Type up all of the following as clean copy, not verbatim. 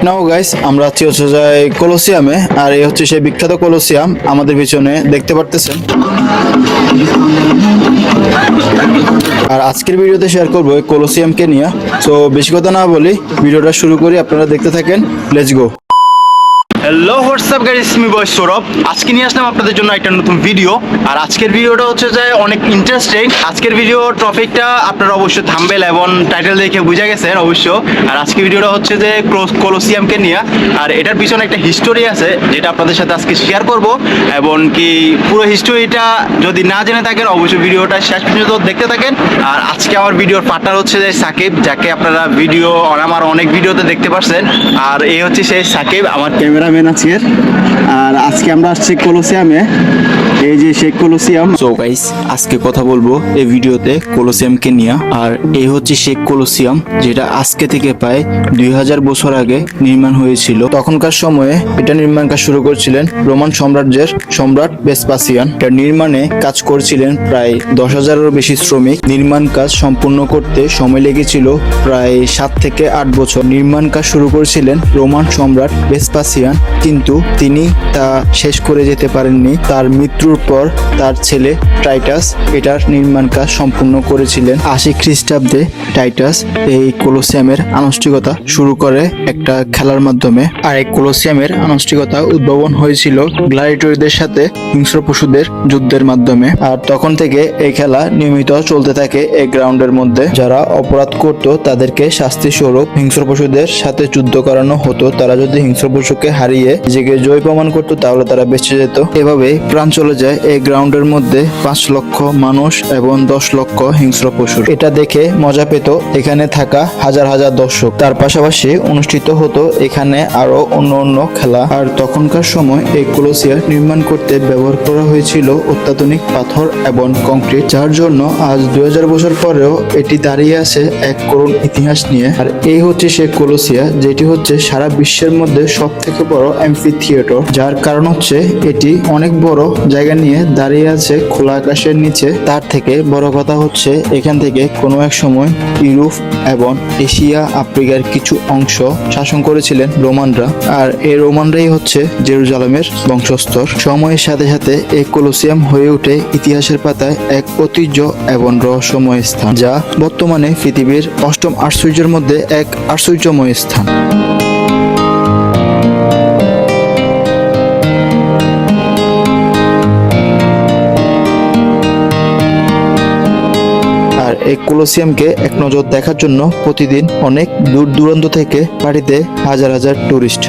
নাও guys আমরা আছি হচ্ছে যাই কলোসিয়ামে, আর এই হচ্ছে সেই বিখ্যাত কলোসিয়াম আমাদের পিছনে দেখতে পারতেছেন। আর আজকের ভিডিওতে শেয়ার করবো এই কলোসিয়ামকে নিয়ে। তো বেশি কথা না বলি ভিডিওটা শুরু করি, আপনারা দেখতে থাকেন। Let's go. Hello WhatsApp guys, আমি বয় সৌরভ। আজকে নিয়ে আসলাম আপনাদের জন্য একটা নতুন ভিডিও। আর আজকের ভিডিওটা হচ্ছে যে অনেক ইন্টারেস্টিং। আজকের ভিডিও টপিকটা আপনারা অবশ্যই থাম্বনেল এবং টাইটেল দেখে বুঝে গেছেন অবশ্য। আর আজকে ভিডিওটা হচ্ছে যে কলোসিয়ামকে নিয়ে, আর এটার পিছনে একটা হিস্টোরি আছে যেটা আপনাদের সাথে আজকে শেয়ার করব। এবং কি পুরো হিস্টোরিটা যদি না জেনে থাকেন অবশ্যই ভিডিওটা শেষ পর্যন্ত দেখতে থাকেন। আর আজকে আমার ভিডিওর পার্টনার হচ্ছে যে সাকিব, যাকে আপনারা আমার অনেক ভিডিওতে দেখতে পাচ্ছেন। আর এই হচ্ছে সেই সাকিব, আমার ক্যামেরাম্যান আজকের। আর আজকে আমরা আসছি কলোসিয়ামে, এই যে সেই কলোসিয়াম। সো গাইস আজকে কথা বলবো এই ভিডিওতে কলোসিয়ামকে নিয়ে। আর এই হচ্ছে সেই কলোসিয়াম যেটা আজকে থেকে প্রায় 2000 বছর আগে নির্মাণ হয়েছিল। তখনকার সময়ে এটা নির্মাণ কাজ শুরু করেছিলেন রোমান সাম্রাজ্যের সম্রাট ভেসপাসিয়ান। এটা নির্মাণে কাজ করছিলেন প্রায় 10,000-এরও বেশি শ্রমিক। নির্মাণ কাজ সম্পূর্ণ করতে সময় লেগেছিল প্রায় 7 থেকে 8 বছর। নির্মাণ কাজ শুরু করেছিলেন রোমান সম্রাট ভেসপাসিয়ান, কিন্তু তিনি তা শেষ করে যেতে পারেননি। তার মৃত্যুর পর তার ছেলে টাইটাস এটার নির্মাণ কাজ সম্পূর্ণ করেছিলেন। 80 খ্রিস্টাব্দে টাইটাস এই কলোসিয়ামের আনুষ্ঠানিকতা শুরু করে একটা খেলার মাধ্যমে। আর এই কলোসিয়ামের আনুষ্ঠানিকতা উদ্ভাবন হয়েছিল গ্ল্যাডিয়েটরদের সাথে হিংস্র পশুদের যুদ্ধের মাধ্যমে। আর তখন থেকে এই খেলা নিয়মিত চলতে থাকে এই গ্রাউন্ডের মধ্যে। যারা অপরাধ করত তাদেরকে শাস্তি স্বরূপ হিংস্র পশুদের সাথে যুদ্ধ করানো হতো। তারা যদি হিংস্র পশুকে হারিয়ে নিজেকে জয় প্রমাণ করতো তাহলে তারা বেঁচে যেত। এভাবে প্রাণ চলে যায় এই গ্রাউন্ডের মধ্যে 5 লক্ষ মানুষ এবং 10 লক্ষ হিংস্র পশু। এটা দেখে মজা পেত এখানে থাকা হাজার হাজার দর্শক। তার পাশাপাশি অনুষ্ঠিত হতো এখানে আরো অন্য খেলা। আর তখনকার সময় এই কলোসিয়াম নির্মাণ করতে ব্যবহার করা হয়েছিল অত্যাধুনিক পাথর এবং কংক্রিট, যার জন্য আজ 2000 বছর পরেও এটি দাঁড়িয়ে আছে এক করুণ ইতিহাস নিয়ে। আর এই হচ্ছে সেই কলোসিয়াম, যেটি হচ্ছে সারা বিশ্বের মধ্যে সব থেকে বড় অ্যাম্ফি থিয়েটার। যার কারণ হচ্ছে এটি অনেক বড় জায়গা নিয়ে দাঁড়িয়ে আছে খোলা আকাশের নিচে। তার থেকে বড় কথা হচ্ছে এখান থেকে কোনো এক সময় ইউরোপ এবং এশিয়া আফ্রিকার কিছু অংশ শাসন করেছিলেন রোমানরা। আর এই রোমানরাই হচ্ছে জেরুজালেমের বংশস্থর। সময়ের সাথে সাথে এই কলোসিয়াম হয়ে ওঠে ইতিহাসের পাতায় এক ঐতিহ্য এবং রহস্যময় স্থান, যা বর্তমানে পৃথিবীর 8ম আশ্চর্যের মধ্যে এক আশ্চর্যময় স্থান। এই কলোসিয়ামকে এক নজর দেখার জন্য প্রতিদিন অনেক দূর দূরান্ত থেকে পাড়িতে হাজার হাজার টুরিস্ট।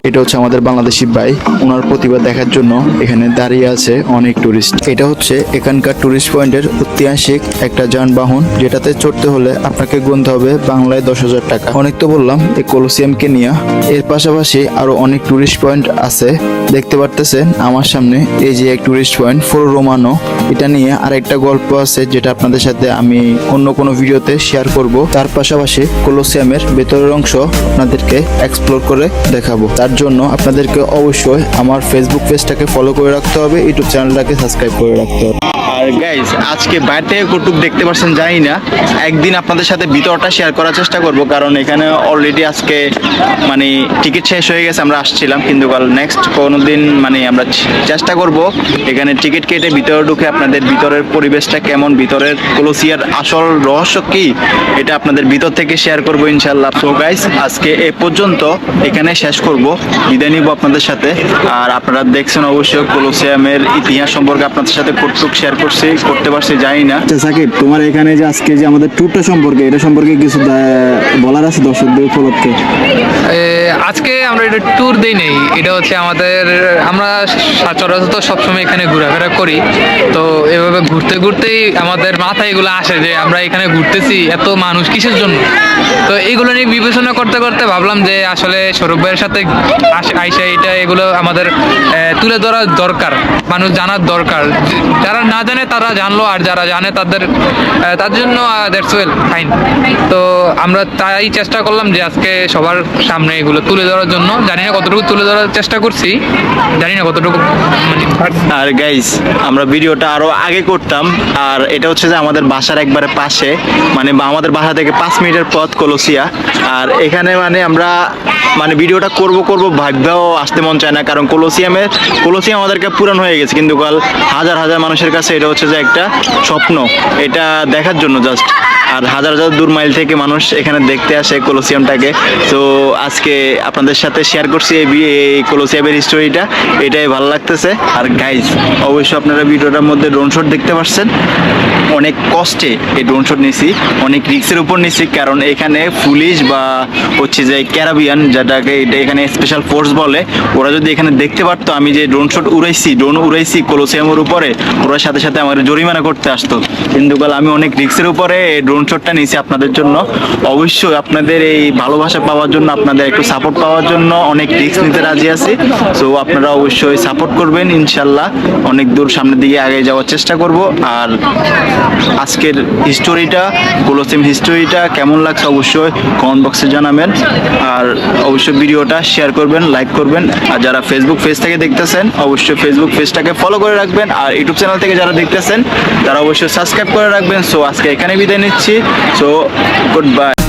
এটা হচ্ছে আমাদের বাংলাদেশি ভাই, ওনার প্রতিভা দেখার জন্য এখানে দাঁড়িয়ে আছে অনেক টুরিস্ট। এটা হচ্ছে এখানকার টুরিস্ট পয়েন্টের ঐতিহাসিক একটা যানবাহন, যেটাতে চড়তে হলে আপনাকে গুনতে হবে বাংলায় 10,000 টাকা। অনেক তো বললাম এই কলোসিয়ামকে নিয়ে। এর পাশাপাশি আরো অনেক টুরিস্ট পয়েন্ট আছে, দেখতে পারতেছেন আমার সামনে। এই যে এক টুরিস্ট পয়েন্ট ফোরো রোমানো, এটা নিয়ে আরেকটা গল্প আছে যেটা আপনাদের সাথে আমি অন্য কোনো ভিডিওতে শেয়ার করব। তার পাশাপাশি কলোসিয়ামের ভেতরের অংশ আপনাদেরকে এক্সপ্লোর করে দেখাবো। তার জন্য আপনাদেরকে অবশ্যই আমার ফেসবুক পেজটাকে ফলো করে রাখতে হবে, ইউটিউব চ্যানেলটাকে সাবস্ক্রাইব করে রাখতে হবে। আর গাইজ আজকে বাইরে থেকে কটুক দেখতে পাচ্ছেন জানি না, একদিন আপনাদের সাথে ভিতরটা শেয়ার করার চেষ্টা করব, কারণ এখানে অলরেডি আজকে মানে টিকিট শেষ হয়ে গেছে। আমরা আসছিলাম, কিন্তু নেক্সট কোনো দিন মানে আমরা চেষ্টা করব এখানে টিকিট কেটে ভিতরে ঢুকে আপনাদের ভিতরের পরিবেশটা কেমন, ভিতরের কলোসিয়ার আসল রহস্য কি, এটা আপনাদের ভিতর থেকে শেয়ার করব ইনশাল্লাহ। সো গাইজ আজকে এ পর্যন্ত এখানে শেষ করব, বিদায় নিব আপনাদের সাথে। আর আপনারা দেখছেন অবশ্যই কলোসিয়ামের ইতিহাস সম্পর্কে আপনাদের সাথে কতটুকু শেয়ার করতে পারছি জানি না। সাকিব, তোমার এখানে যে আজকে যে আমাদের ট্যুরটা সম্পর্কে, এটা সম্পর্কে কিছু বলার আছে দর্শকদের উপলক্ষে? আজকে আমরা এটা ট্যুর দিই নেই, এটা হচ্ছে আমরা সচরাচর সবসময় এখানে ঘোরাফেরা করি। তো এভাবে ঘুরতে ঘুরতেই আমাদের মাথায় এগুলো আসে যে আমরা এখানে ঘুরতেছি, এত মানুষ কিসের জন্য। তো এইগুলো নিয়ে বিবেচনা করতে করতে ভাবলাম যে আসলে সৌরভ ভাইয়ের সাথে আইসা এগুলো আমাদের তুলে ধরা দরকার, মানুষ জানার দরকার। যারা না জানে তারা জানলো, আর যারা জানে তার জন্য দ্যাটস ওয়েল ফাইন। তো আমরা তাই চেষ্টা করলাম যে আজকে সবার সামনে এগুলো তুলে ধরার জন্য। জানি না কতটুকু তুলে ধরার চেষ্টা করছি, জানি না কতটুকু মানে আর গাইস, আমরা ভিডিওটা আরো আগে করতাম, আর এটা হচ্ছে যে আমাদের বাসার একবারে পাশে, মানে আমাদের বাসা থেকে 5 মিনিটের পথ কলসিয়া। আর এখানে মানে আমরা মানে ভিডিওটা করব ভাবতেও আসতে মন চায় না, কারণ কলসিয়াম আমাদেরকে পূরণ হয়ে গেছে, কিন্তু কাল হাজার হাজার মানুষের কাছে এটা হচ্ছে যে একটা স্বপ্ন, এটা দেখার জন্য জাস্ট। আর হাজার হাজার দূর মাইল থেকে মানুষ এখানে দেখতে আসে কলসিয়ামটাকে। তো আজকে আপনাদের সাথে শেয়ার করছি এই কলসিয়ামের হিস্টোরিটা, এটাই ভালো লাগতেছে। আর গাইজ, অবশ্যই আপনারা ভিডিওটার মধ্যে ড্রোন শট দেখতে পাচ্ছেন। অনেক কষ্টে এই ড্রোন শট নিয়েছি, অনেক রিস্কের উপর নিয়েছি, কারণ এখানে পুলিশ বা হচ্ছে যে ক্যারাবিয়ান, যেটাকে এখানে স্পেশাল ফোর্স বলে, ওরা যদি এখানে দেখতে পারতো আমি যে ড্রোন উড়াইছি কলসিয়ামের উপরে, ওরা সাথে সাথে আমার জরিমানা করতে আসতো। কিন্তু আমি অনেক রিস্কের উপরে এই ড্রোন শটটা নিয়েছি আপনাদের জন্য। অবশ্যই আপনাদের এই ভালোবাসা পাওয়ার জন্য, আপনাদের একটু সাপোর্ট পাওয়ার জন্য অনেক রিস্ক নিতে রাজি আছি। সো আপনারা অবশ্যই সাপোর্ট করবেন, ইনশাল্লাহ অনেক দূর সামনের দিকে আগে যাওয়ার চেষ্টা করব। আর আজকের হিস্টোরিটা, কলসিয়াম হিস্টোরিটা কেমন লাগছে অবশ্যই কমেন্ট বক্সে জানাবেন। আর অবশ্যই ভিডিওটা শেয়ার করবেন, লাইক করবেন। আর যারা ফেসবুক পেজ থেকে দেখতেছেন, অবশ্যই ফেসবুক পেজটাকে ফলো করে রাখবেন। আর ইউটিউব চ্যানেল থেকে যারা দেখতেছেন, তারা অবশ্যই সাবস্ক্রাইব করে রাখবেন। সো আজকে এখানে বিদায় নিচ্ছি। So good bye.